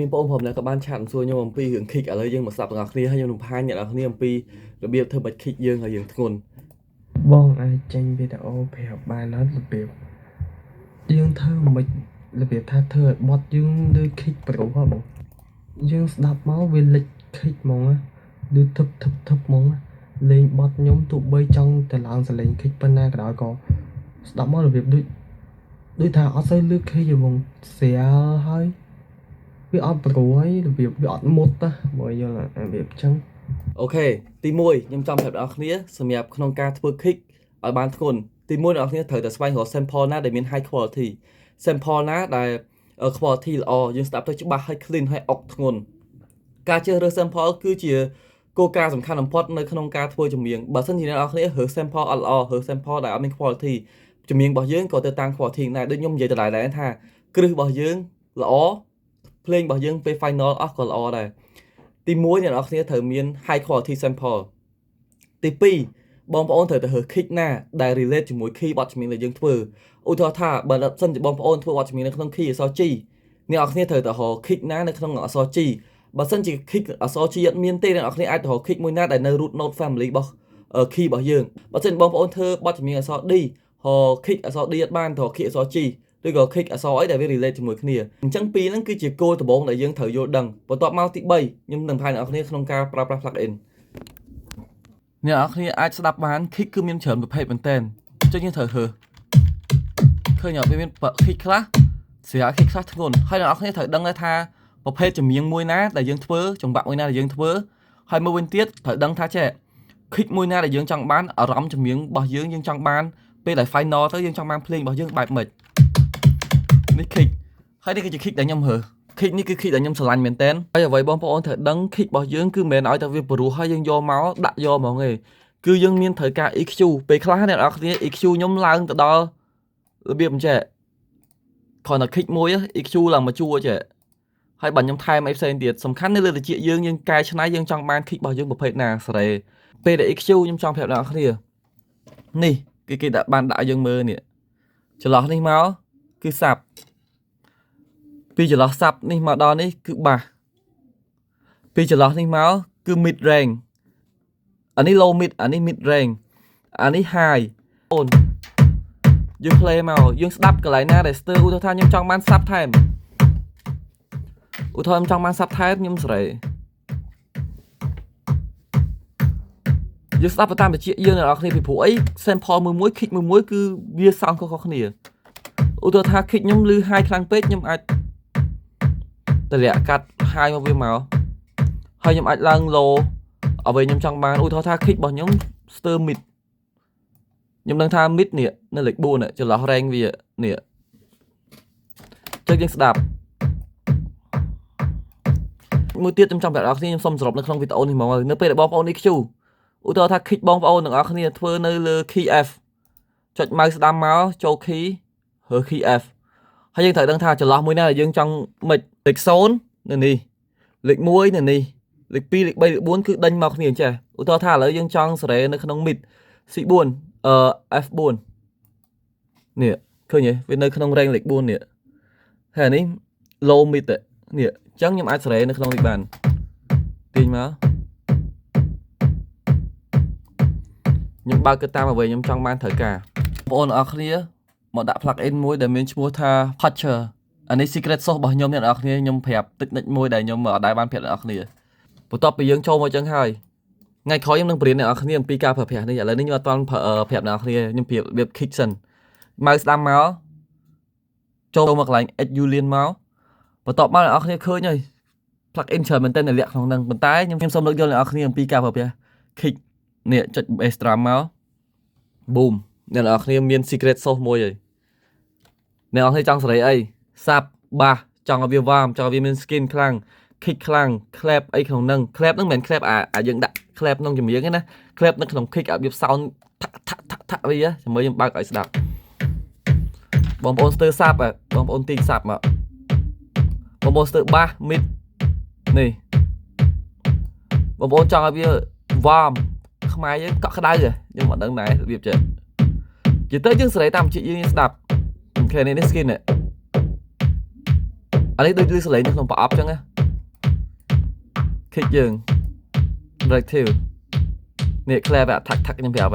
មានបងប្អូនក៏បានឆាតសួរខ្ញុំអំពីរឿង kick ឥឡូវយើងមកស្ដាប់ទាំងអស់គ្នាហើយខ្ញុំនឹងបង្ហាញអ្នកនរគ្នាអំពីរបៀបធ្វើបាច់ kick យើងហើយយើងធ្ងន់បងអាចចេញវីដេអូប្រាប់បានហើយរបៀបយើងធ្វើមិនរបៀបថាធ្វើឲ្យបត់យើងលើ kick ប្រូហ៎បងយើងស្ដាប់មកវាលេច kick ហ្មងដូចធឹបហ្មងលេងបត់ខ្ញុំទោះបីចង់ទៅឡើងសលេង kick ប៉ុណ្ណាក៏ដោយក៏ស្ដាប់មករបៀបដូចថាអត់សូវលើ kick ទេបងស្រាលហើយវាអត់ប្រូហើយរបៀបវាអត់មុតណាបើយល់របៀបចឹងអូខេទី1ខ្ញុំចង់ប្រាប់អ្នកនរគ្នាសម្រាប់ក្នុងការធ្វើ kick ឲ្យបានធ្ងន់ទី1អ្នកនរគ្នាត្រូវតែស្វែងរក sample ណាដែលមាន high quality sample ណាដែល quality ល្អយើងស្ដាប់ទៅច្បាស់ហើយ clean ហើយអុកធ្ងន់ការជ្រើសរើស sample គឺជាគោលការណ៍សំខាន់បំផុតនៅក្នុងការធ្វើចម្រៀងបើសិនជាអ្នកនរគ្នារើស sample អត់ល្អរើស sample ដែលអត់មាន quality ចម្រៀងរបស់យើងក៏ទៅតាម quality ដែរដូចខ្ញុំនិយាយដដែលថាគ្រឹះរបស់យើងល្អភ្លេងរបស់យើងពេល final អស់ក៏ល្អដែរទី1អ្នកនរគ្នាត្រូវមាន high quality sample ទី2បងប្អូនត្រូវទៅរើស kick ណាដែល relate ជាមួយ key បទចម្រៀងដែលយើងធ្វើឧទាហរណ៍ថាបើសិនជាបងប្អូនធ្វើបទចម្រៀងនៅក្នុង key អក្សរ G អ្នកនរគ្នាត្រូវទៅរក kick ណានៅក្នុងអក្សរ G បើសិនជា kick អក្សរ G អត់មានទេអ្នកនរគ្នាអាចទៅរក kick មួយណាដែលនៅ root note family របស់ key របស់យើងបើសិនបងប្អូនធ្វើបទចម្រៀងអក្សរ D រក kick អក្សរ D អត់បានទៅរក kick អក្សរ G ឬក៏ kick អក្សរអីដែលវា relate ជាមួយគ្នាអញ្ចឹងពីរហ្នឹងគឺជាគោលដំបូងដែលយើងត្រូវយល់ដឹងបន្ទាប់មកទី3ខ្ញុំនឹងបង្ហាញអ្នកនរគ្នាក្នុងការប្រើប្រាស់ plugin អ្នកនរគ្នាអាចស្ដាប់បាន kick គឺមានច្រើនប្រភេទមែនតើអញ្ចឹងយើងត្រូវរើសឃើញអត់វាមាន kick ខ្លះស្រាល kick ខ្លះធ្ងន់ហើយអ្នកនរគ្នាត្រូវដឹងថាប្រភេទចម្រៀងមួយណាដែលយើងធ្វើចង្វាក់មួយណាដែលយើងធ្វើហើយមួយវិញទៀតត្រូវដឹងថាចេះ kick មួយណាដែលយើងចង់បានអារម្មណ៍ចម្រៀងរបស់យើងចង់បានពេលដែល final ទៅយើងចង់បានភ្លេងរបស់យើងបែបម៉េចនេះ kick ហើយនេះគឺជា kick ដែលខ្ញុំរើស kick នេះគឺ kick ដែលខ្ញុំស្រឡាញ់មែនតើហើយអ្វីបងប្អូនត្រូវដឹង kick របស់យើងគឺមិនមែនឲ្យតែវាព្រោះហើយយើងយកមកដាក់យកហ្មងទេគឺយើងមានត្រូវការ EQ ពេលខ្លះអ្នកនរគ្នា EQ ខ្ញុំឡើងទៅដល់របៀបអញ្ចេះគ្រាន់តែ kick មួយ EQ ឡើងមកជួចេះហើយបើខ្ញុំថែមអីផ្សេងទៀតសំខាន់នៅលើត្រចៀកយើងកែច្នៃយើងចង់បាន kick របស់យើងប្រភេទណាសេរីពេលដែល EQ ខ្ញុំចង់ប្រាប់អ្នកនរគ្នានេះគឺគេដាក់យើងមើលនេះចន្លោះនេះមកគឺសាប់ពីចន្លោះសាប់នេះមកដល់នេះគឺបាសពីចន្លោះនេះមកគឺ mid range អានេះ low mid អានេះ mid range អានេះ high អូនយើង play មកយើងស្ដាប់កន្លែងណាដែលស្ទើឧទាហរណ៍ថាខ្ញុំចង់បានសាប់ថែមឧទាហរណ៍ខ្ញុំចង់បានសាប់ថែមខ្ញុំសេរីយើងស្ដាប់ទៅតាមត្រចៀកយើងអ្នកនរគ្នាពីព្រោះអី sample មួយ kick មួយគឺវា sound ខុសៗគ្នាឧទាហរណ៍ថា kick ខ្ញុំឮ high ខ្លាំងពេកខ្ញុំអាចតម្លាក់កាត់ high មកវាមកហើយខ្ញុំអាចឡើង low អ្វីខ្ញុំចង់បានឧទាហរណ៍ថា kick របស់ខ្ញុំស្ទើ mid ខ្ញុំដឹងថា mid នេះនៅលេខ4ចន្លោះ range វានេះចុចយើងស្ដាប់មួយទៀតខ្ញុំចង់ប្រាប់អ្នកនរគ្នាខ្ញុំសុំសរុបនៅក្នុងវីដេអូនេះហ្មងនៅពេលដែលបងប្អូន EQ ឧទាហរណ៍ថា kick បងប្អូនទាំងអស់គ្នាធ្វើនៅលើ key F ចុច mouse ស្ដាំមកចូល key រើស key F ហើយយើងត្រូវដឹងថាចន្លោះមួយណាដែលយើងចង់មិនលេខ0នៅនេះលេខ1នៅនេះលេខ2លេខ3លេខ4គឺដេញមកគ្នាអញ្ចេះឧទាហរណ៍ថាឥឡូវយើងចង់សេរីនៅក្នុង mid C4 F4 នេះឃើញទេវានៅក្នុង range លេខ4នេះហើយនេះ low mid នេះអញ្ចឹងខ្ញុំអាចសេរីនៅក្នុងនេះបានទាញមកខ្ញុំបើកទៅតាមអ្វីខ្ញុំចង់បានត្រូវការបងប្អូនទាំងអស់គ្នាមកដាក់ plugin មួយដែលមានឈ្មោះថា Patcher អានេះ secret sauce របស់ខ្ញុំអ្នកនរគ្នាខ្ញុំប្រាប់តិចនិចមួយដែលខ្ញុំអត់ដែលបានប្រាប់អ្នកនរគ្នាបន្ទាប់ពីយើងចូលមកចឹងហើយថ្ងៃក្រោយខ្ញុំនឹងបរៀនអ្នកនរគ្នាអំពីការប្រើប្រាស់នេះឥឡូវនេះខ្ញុំអត់ទាន់ប្រាប់អ្នកនរគ្នាខ្ញុំប្រៀបរបៀប kick សិនម៉ៅស្ដាំមកចូលមកកន្លែង Edge Julian មកបន្ទាប់មកអ្នកនរគ្នាឃើញហើយ plugin ច្រើនមែនតើនៅលក្ខក្នុងហ្នឹងប៉ុន្តែខ្ញុំសូមលើកយកអ្នកនរគ្នាអំពីការប្រើប្រាស់ kick នេះចុច bass drum មក boom អ្នកនរគ្នាមាន secret sauce មួយហើយអ្នកនរគ្នាចង់សេរីអីសាប់បាសចង់ឲ្យវាវ៉ាមចង់ឲ្យវាមាន skin ខ្លាំង kick ខ្លាំង clap អីក្នុងហ្នឹង clap ហ្នឹងមិនមែន clap អាយើងដាក់ clap ក្នុងចម្រៀងទេណា clap នៅក្នុង kick ឲ្យវា sound ថាក់វាជាមួយខ្ញុំបើកឲ្យស្ដាប់បងប្អូនស្ទើសាប់បងប្អូនទីសាប់មកបងប្អូនស្ទើបាស mid នេះបងប្អូនចង់ឲ្យវាវ៉ាមខ្មែរយើងកក់ក្ដៅខ្ញុំមិនដឹងដែររបៀបចេះនិយាយទៅយើងសេរីតាមជាយើងស្ដាប់អូខេនេះ skin នេះ អានេះដូចលឺសលេងនៅក្នុងប្រអប់ចឹងណា Kick យើង Directive នេះ clear បែបថាក់ខ្ញុំប្រាប់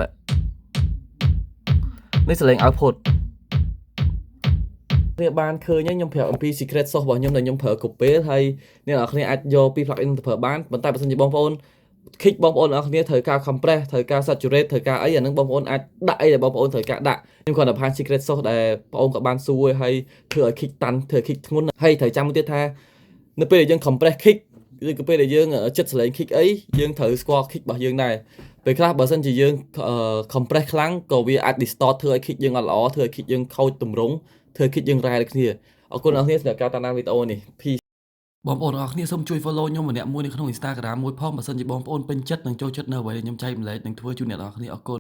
នេះសលេង output នេះបានឃើញខ្ញុំប្រាប់អំពី secret sauce របស់ខ្ញុំដែលខ្ញុំប្រើគ្រប់ពេលហើយអ្នកនរគ្នាអាចយកពី plugin ទៅប្រើបានប៉ុន្តែបើសិនជាបងប្អូន kick បងប្អូនអរគ្នាត្រូវការ compress ត្រូវការ saturate ត្រូវការអីអានឹងបងប្អូនអាចដាក់អីដែលបងប្អូនត្រូវការដាក់ខ្ញុំគ្រាន់តែផាន secret sauce ដែលបងប្អូនក៏បានសួរហើយធ្វើឲ្យ kick តាន់ធ្វើ kick ធ្ងន់ហើយត្រូវចាំមួយទៀតថានៅពេលដែលយើង compress kick ឬក៏ពេលដែលយើងចិត្តសលេង kick អីយើងត្រូវស្គាល់ kick របស់យើងដែរពេលខ្លះបើសិនជាយើង compress ខ្លាំងក៏វាអាច distort ធ្វើឲ្យ kick យើងអត់ល្អធ្វើឲ្យ kick យើងខូចទម្រង់ធ្វើ kick យើងរ៉ែដូចគ្នាអរគុណអ្នកនរគ្នាសម្រាប់ការតាមដានវីដេអូនេះ Peace បងប្អូនអរគ្នាសូមជួយ follow ខ្ញុំម្នាក់មួយនៅក្នុង Instagram មួយផងបើសិនជាបងប្អូនពេញចិត្តនិងចូលចិត្តនៅអ្វីដែលខ្ញុំចែកម្លែកនឹងធ្វើជូនអ្នកនរគ្នាអរគុណ